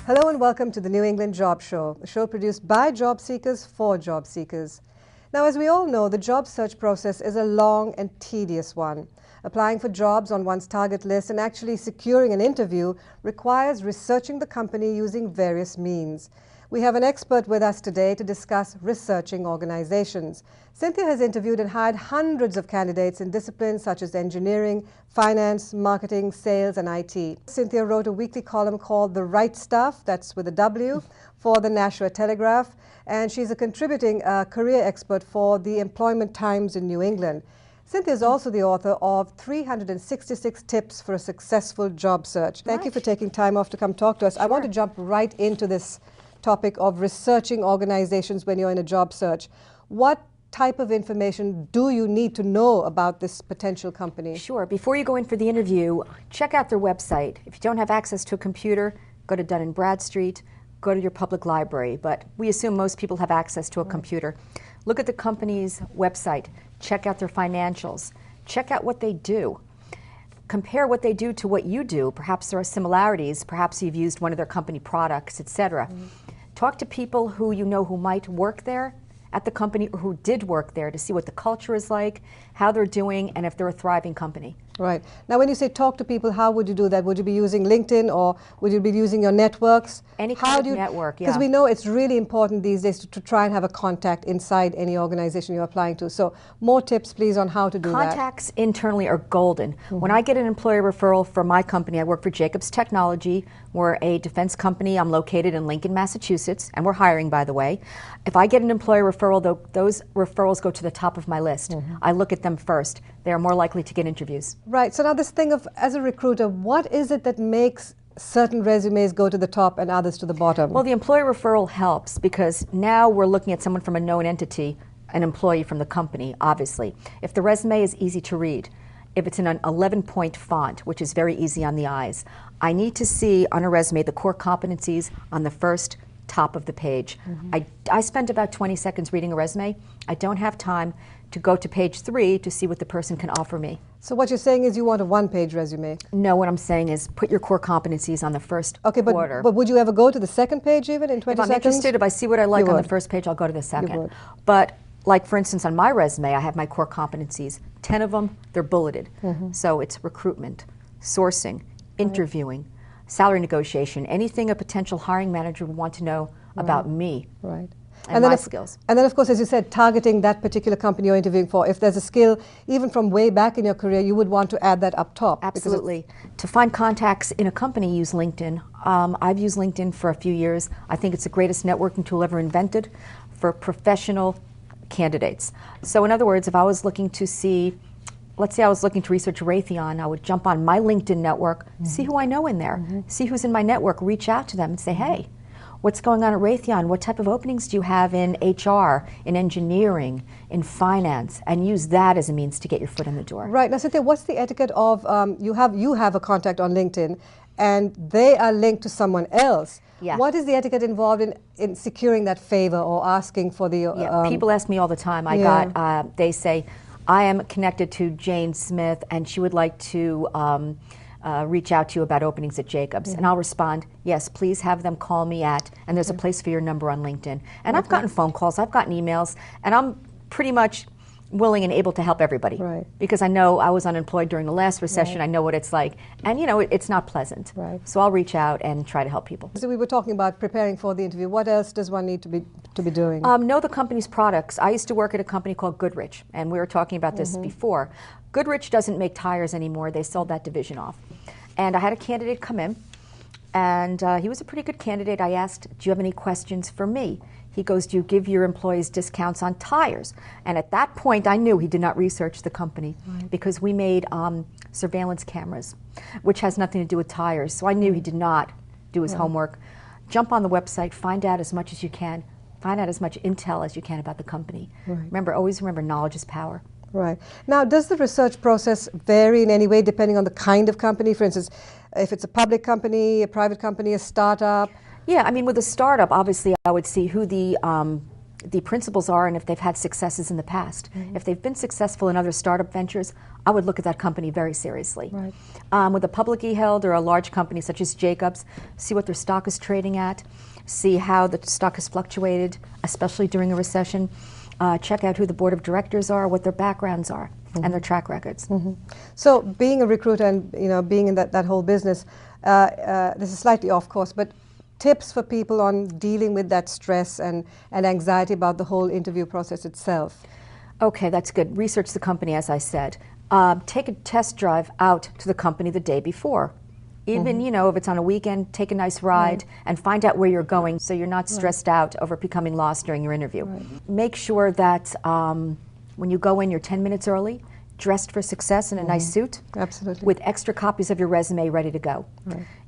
Hello and welcome to the New England Job Show, a show produced by job seekers for job seekers. Now, as we all know, the job search process is a long and tedious one. Applying for jobs on one's target list and actually securing an interview requires researching the company using various means. We have an expert with us today to discuss researching organizations. Cynthia has interviewed and hired hundreds of candidates in disciplines such as engineering, finance, marketing, sales, and IT. Cynthia wrote a weekly column called The Right Stuff, that's with a W, for the Nashua Telegraph, and she's a contributing career expert for the Employment Times in New England. Cynthia is also the author of 366 Tips for a Successful Job Search. Thank you for taking time off to come talk to us. Sure. I want to jump right into this topic of researching organizations when you're in a job search. What type of information do you need to know about this potential company? Sure. Before you go in for the interview, check out their website. If you don't have access to a computer, go to Dun & Bradstreet, go to your public library, but we assume most people have access to a computer. Look at the company's website. Check out their financials. Check out what they do. Compare what they do to what you do. Perhaps there are similarities. Perhaps you've used one of their company products, etc. Talk to people who you know who might work there at the company or who did work there to see what the culture is like, how they're doing, and if they're a thriving company. Right. Now, when you say talk to people, how would you do that? Would you be using LinkedIn or would you be using your networks? Any kind of network, yeah. Because we know it's really important these days to try and have a contact inside any organization you're applying to. So more tips, please, on how to do that. Contacts internally are golden. When I get an employer referral for my company, I work for Jacobs Technology. We're a defense company. I'm located in Lincoln, Massachusetts, and we're hiring, by the way. If I get an employer referral, those referrals go to the top of my list. I look at them first. They are more likely to get interviews. Right. So now this thing of, as a recruiter, what is it that makes certain resumes go to the top and others to the bottom? Well, the employer referral helps because now we're looking at someone from a known entity, an employee from the company, obviously. If the resume is easy to read, if it's in an 11-point font, which is very easy on the eyes, I need to see on a resume the core competencies on the first top of the page. I spend about 20 seconds reading a resume. I don't have time to go to page 3 to see what the person can offer me. So what you're saying is you want a one-page resume? No, what I'm saying is put your core competencies on the first quarter. But would you ever go to the second page even in 20 seconds? If I'm interested, if I see what I like on the first page, I'll go to the second. But like, for instance, on my resume, I have my core competencies. 10 of them, they're bulleted. So it's recruitment, sourcing, interviewing, salary negotiation, anything a potential hiring manager would want to know about me. Right. And my skills. And then, of course, as you said, targeting that particular company you're interviewing for. If there's a skill, even from way back in your career, you would want to add that up top. Absolutely. To find contacts in a company, use LinkedIn. I've used LinkedIn for a few years. I think it's the greatest networking tool ever invented for professional candidates. So in other words, if I was looking to see, let's say I was looking to research Raytheon, I would jump on my LinkedIn network, see who I know in there, see who's in my network, reach out to them and say, hey, what's going on at Raytheon? What type of openings do you have in HR, in engineering, in finance? And use that as a means to get your foot in the door. Right. Now, Cynthia, what's the etiquette of, you have a contact on LinkedIn and they are linked to someone else. Yeah. What is the etiquette involved in securing that favor or asking for the... people ask me all the time. They say, I am connected to Jane Smith and she would like to reach out to you about openings at Jacobs. And I'll respond, yes, please have them call me at, and there's a place for your number on LinkedIn. And I've gotten phone calls, I've gotten emails, and I'm pretty much willing and able to help everybody. Right. Because I know I was unemployed during the last recession, I know what it's like, and you know, it's not pleasant. Right. So I'll reach out and try to help people. So we were talking about preparing for the interview. What else does one need to be doing? Know the company's products. I used to work at a company called Goodrich, and we were talking about this before. Goodrich doesn't make tires anymore. They sold that division off. And I had a candidate come in, and he was a pretty good candidate. I asked, do you have any questions for me? He goes, do you give your employees discounts on tires? And at that point, I knew he did not research the company because we made surveillance cameras, which has nothing to do with tires. So I knew he did not do his homework. Jump on the website, find out as much as you can, find out as much intel as you can about the company. Always remember, knowledge is power. Right. Now, does the research process vary in any way depending on the kind of company? For instance, if it's a public company, a private company, a startup? Yeah, I mean, with a startup, obviously, I would see who the the principals are and if they've had successes in the past. If they've been successful in other startup ventures, I would look at that company very seriously. Right. With a publicly held or a large company such as Jacobs, see what their stock is trading at, see how the stock has fluctuated, especially during a recession. Check out who the board of directors are, what their backgrounds are, and their track records. So being a recruiter and being in that whole business, this is slightly off course, but tips for people on dealing with that stress and anxiety about the whole interview process itself. Okay, that's good. Research the company, as I said. Take a test drive out to the company the day before. Even, if it's on a weekend, take a nice ride and find out where you're going so you're not stressed out over becoming lost during your interview. Make sure that when you go in, you're 10 minutes early, dressed for success in a nice suit. Absolutely. With extra copies of your resume ready to go.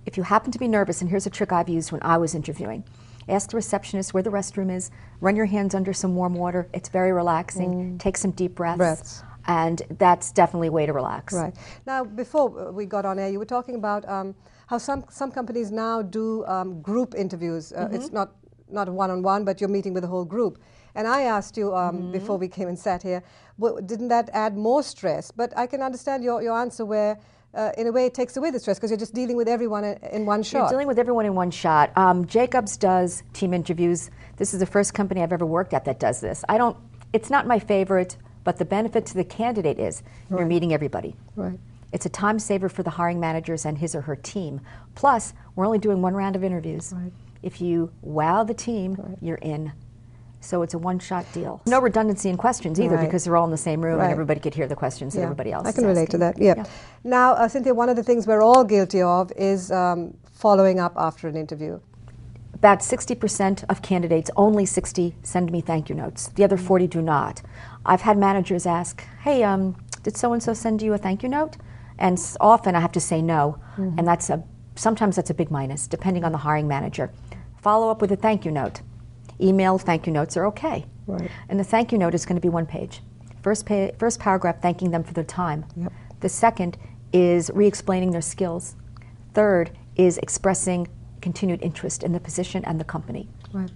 If you happen to be nervous, and here's a trick I've used when I was interviewing, ask the receptionist where the restroom is, run your hands under some warm water. It's very relaxing. Take some deep breaths. And that's definitely a way to relax. Right. Now, before we got on air, you were talking about how some companies now do group interviews. It's not a one-on-one, but you're meeting with the whole group. And I asked you before we came and sat here, didn't that add more stress? But I can understand your answer where, in a way, it takes away the stress because you're just dealing with everyone in one shot. You're dealing with everyone in one shot. Jacobs does team interviews. This is the first company I've ever worked at that does this. It's not my favorite, but the benefit to the candidate is you're meeting everybody. Right. It's a time saver for the hiring managers and his or her team. Plus, we're only doing one round of interviews. Right. If you wow the team, you're in. So it's a one-shot deal. No redundancy in questions either because they're all in the same room and everybody could hear the questions that everybody else is I can relate asking. to that, yeah. Now, Cynthia, one of the things we're all guilty of is following up after an interview. About 60% of candidates, only 60, send me thank you notes. The other 40 do not. I've had managers ask, hey, did so-and-so send you a thank you note? And often I have to say no, and sometimes that's a big minus, depending on the hiring manager. Follow up with a thank you note. Email thank you notes are okay. Right. And the thank you note is going to be one page. First paragraph thanking them for their time. The second is re-explaining their skills. Third is expressing continued interest in the position and the company. Right.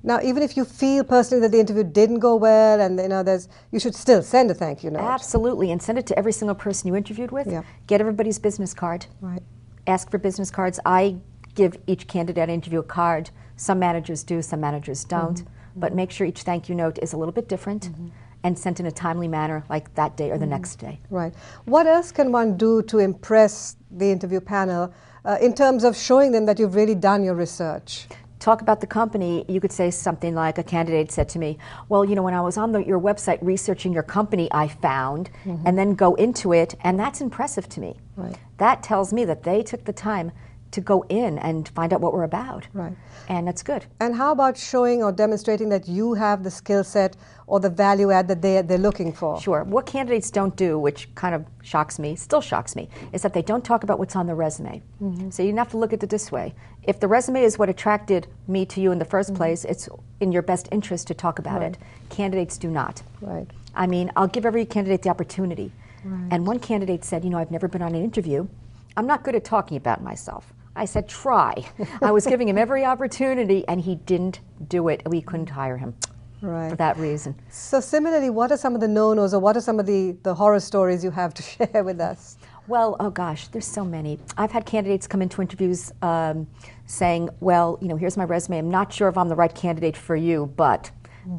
Now, even if you feel personally that the interview didn't go well, and you should still send a thank you note. Absolutely, and send it to every single person you interviewed with. Get everybody's business card. Right. Ask for business cards. I give each candidate interview a card. Some managers do, some managers don't. But make sure each thank you note is a little bit different and sent in a timely manner, like that day or the next day. Right. What else can one do to impress the interview panel in terms of showing them that you've really done your research? Talk about the company. You could say something like, a candidate said to me, well, when I was on your website researching your company, I found, and then go into it, and that's impressive to me. Right. That tells me that they took the time to go in and find out what we're about. Right. And that's good. And how about showing or demonstrating that you have the skill set or the value add that they're looking for? Sure. What candidates don't do, which kind of shocks me, still shocks me, is that they don't talk about what's on the resume. So you have to look at it this way. If the resume is what attracted me to you in the first place, it's in your best interest to talk about it. Candidates do not. Right. I mean, I'll give every candidate the opportunity. Right. And one candidate said, I've never been on an interview. I'm not good at talking about myself. I said, try. I was giving him every opportunity, and he didn't do it. We couldn't hire him for that reason. So similarly, what are some of the no-nos, or what are some of the horror stories you have to share with us? Well, oh gosh, there's so many. I've had candidates come into interviews saying, well, here's my resume. I'm not sure if I'm the right candidate for you, but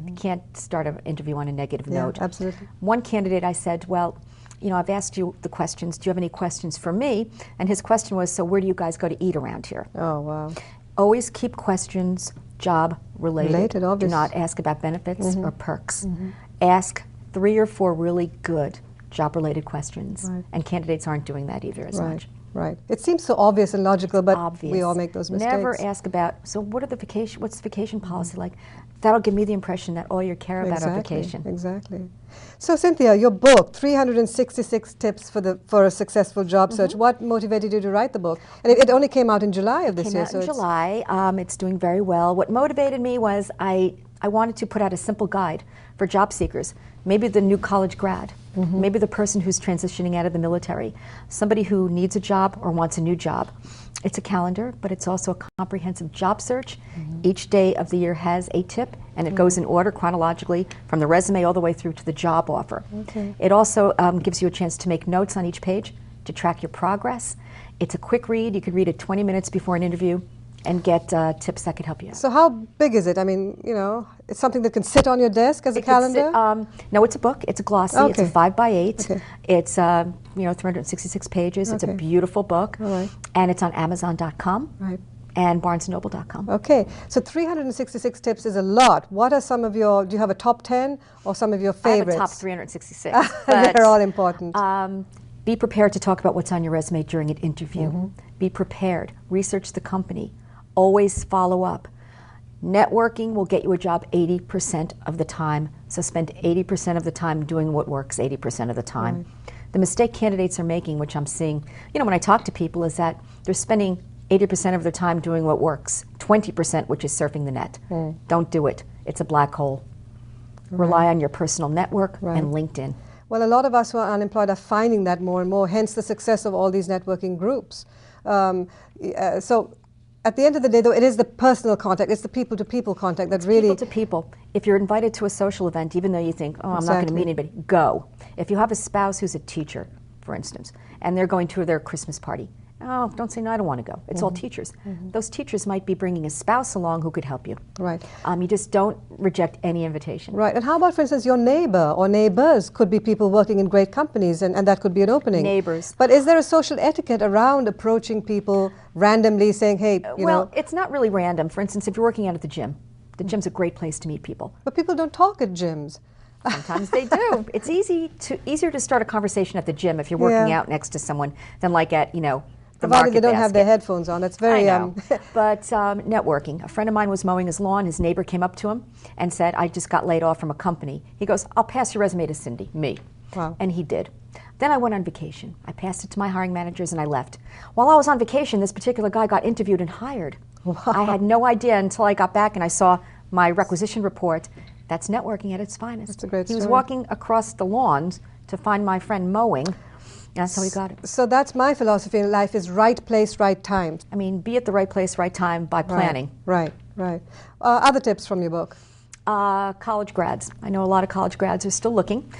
you can't start an interview on a negative note. Absolutely. One candidate, I said, well, I've asked you the questions. Do you have any questions for me? And his question was, so where do you guys go to eat around here? Oh, wow. Always keep questions job related. Do not ask about benefits or perks. Ask 3 or 4 really good job-related questions. And candidates aren't doing that either as much. Right. It seems so obvious and logical, but we all make those mistakes. Never ask about, so what's the vacation policy like? That'll give me the impression that all you care about are vacation. Exactly. So Cynthia, your book, 366 Tips for a Successful Job Search, what motivated you to write the book? And it only came out in July of this year. Came out in July. It's doing very well. What motivated me was I wanted to put out a simple guide for job seekers. Maybe the new college grad, maybe the person who's transitioning out of the military, somebody who needs a job or wants a new job. It's a calendar, but it's also a comprehensive job search. Each day of the year has a tip, and it goes in order chronologically from the resume all the way through to the job offer. It also gives you a chance to make notes on each page to track your progress. It's a quick read. You could read it 20 minutes before an interview and get tips that could help you. So how big is it? I mean, you know, it's something that can sit on your desk as a calendar? No, it's a book. It's a glossy. It's a 5x8. Okay. It's 366 pages. It's a beautiful book. All right. And it's on Amazon.com. Right. And BarnesandNoble.com. Okay, so 366 tips is a lot. What are some of your, do you have a top 10 or some of your favorites? I have a top 366. They're all important. Be prepared to talk about what's on your resume during an interview. Be prepared. Research the company. Always follow up. Networking will get you a job 80% of the time, so spend 80% of the time doing what works 80% of the time. Right. The mistake candidates are making, which I'm seeing, when I talk to people, is that they're spending 80% of their time doing what works, 20% which is surfing the net. Don't do it. It's a black hole. Rely on your personal network and LinkedIn. Well, a lot of us who are unemployed are finding that more and more, hence the success of all these networking groups. So at the end of the day, though, it is the personal contact, it's the people-to-people contact that really... People-to-people. If you're invited to a social event, even though you think, oh, I'm not going to meet anybody, go. If you have a spouse who's a teacher, for instance, and they're going to their Christmas party, oh, don't say, no, I don't want to go. It's all teachers. Those teachers might be bringing a spouse along who could help you. Right. You just don't reject any invitation. Right. And how about, for instance, your neighbor or neighbors could be people working in great companies, and that could be an opening. Neighbors. But is there a social etiquette around approaching people randomly, saying, hey, you know... it's not really random. For instance, if you're working out at the gym's a great place to meet people. But people don't talk at gyms. Sometimes they do. It's easier to start a conversation at the gym if you're working out next to someone than like at, the provided they don't basket. have their headphones on. That's very... I know. But networking. A friend of mine was mowing his lawn. His neighbor came up to him and said, I just got laid off from a company. He goes, I'll pass your resume to Cindy, me. Wow. And he did. Then I went on vacation. I passed it to my hiring managers and I left. While I was on vacation, this particular guy got interviewed and hired. Wow. I had no idea until I got back and I saw my requisition report. That's networking at its finest. That's a great He was story. walking across the lawns to find my friend mowing. That's how he got it. So that's my philosophy in life, is right place, right time. I mean, be at the right place, right time by planning. Right. Other tips from your book? College grads. I know a lot of college grads are still looking.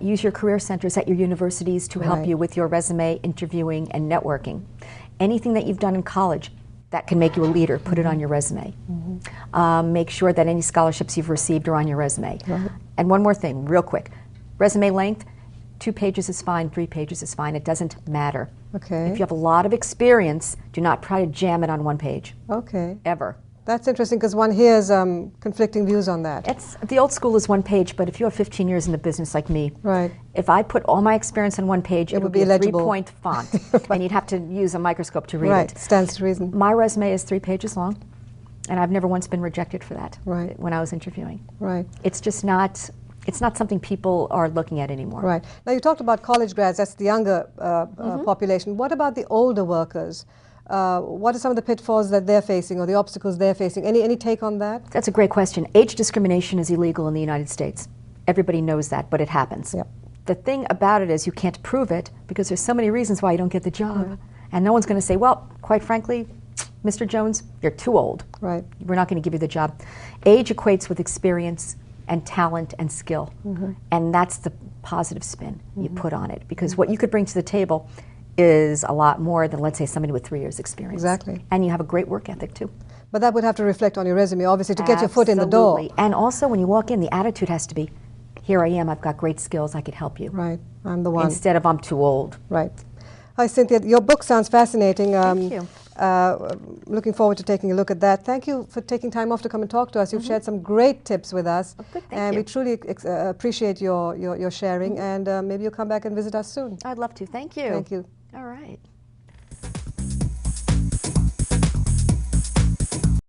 Use your career centers at your universities to help you with your resume, interviewing, and networking. Anything that you've done in college that can make you a leader, put it on your resume. Make sure that any scholarships you've received are on your resume. And one more thing, real quick. Resume length, 2 pages is fine, 3 pages is fine. It doesn't matter. Okay. If you have a lot of experience, do not try to jam it on 1 page. Okay. Ever. That's interesting because one hears conflicting views on that. The old school is 1 page, but if you have 15 years in the business like me, if I put all my experience on 1 page, it would be a illegible. 3-point font, and you'd have to use a microscope to read it. Stands to reason. My resume is 3 pages long, and I've never once been rejected for that when I was interviewing. It's just not... It's not something people are looking at anymore. Right. Now, you talked about college grads. That's the younger population. What about the older workers? What are some of the pitfalls that they're facing or the obstacles they're facing? Any take on that? That's a great question. Age discrimination is illegal in the United States. Everybody knows that, but it happens. The thing about it is you can't prove it because there's so many reasons why you don't get the job. And no one's going to say, well, quite frankly, Mr. Jones, you're too old. We're not going to give you the job. Age equates with experience and talent and skill. And that's the positive spin you put on it, because what you could bring to the table is a lot more than, let's say, somebody with 3 years experience. Exactly. And you have a great work ethic too. But that would have to reflect on your resume, obviously, to get your foot in the door. And also when you walk in, the attitude has to be, here I am, I've got great skills, I could help you. I'm the one. Instead of, I'm too old. Hi, Cynthia. Your book sounds fascinating. Thank you. Looking forward to taking a look at that. Thank you for taking time off to come and talk to us. You've shared some great tips with us. Thank you. We truly appreciate your sharing, and maybe you'll come back and visit us soon. I'd love to. Thank you. Thank you. All right.